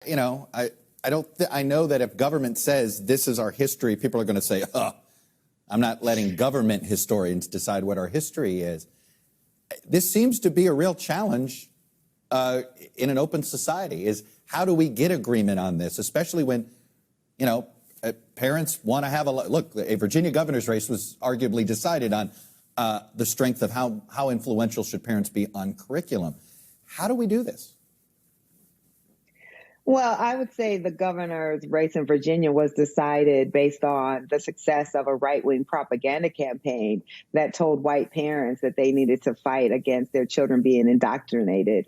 You know, I know that if government says this is our history, people are going to say, oh, I'm not letting government historians decide what our history is. This seems to be a real challenge in an open society, is how do we get agreement on this, especially when, you know, parents want to have look, a Virginia governor's race was arguably decided on the strength of how influential should parents be on curriculum. How do we do this? Well, I would say the governor's race in Virginia was decided based on the success of a right-wing propaganda campaign that told white parents that they needed to fight against their children being indoctrinated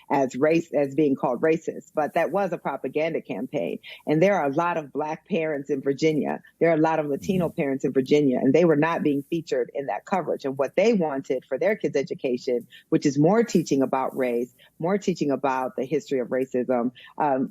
as being called racist. But that was a propaganda campaign. And there are a lot of Black parents in Virginia. There are a lot of Latino parents in Virginia, and they were not being featured in that coverage. And what they wanted for their kids' education, which is more teaching about race, more teaching about the history of racism,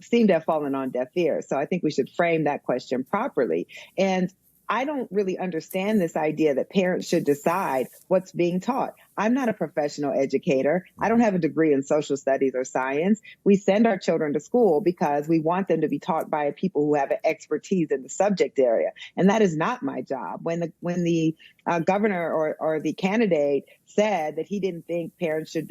seem to have fallen on deaf ears. So I think we should frame that question properly. And I don't really understand this idea that parents should decide what's being taught. I'm not a professional educator. I don't have a degree in social studies or science. We send our children to school because we want them to be taught by people who have expertise in the subject area. And that is not my job. When the governor or the candidate said that he didn't think parents should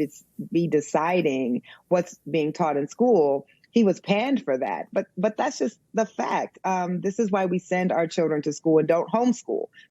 be deciding what's being taught in school, he was panned for that. But that's just the fact. This is why we send our children to school and don't homeschool,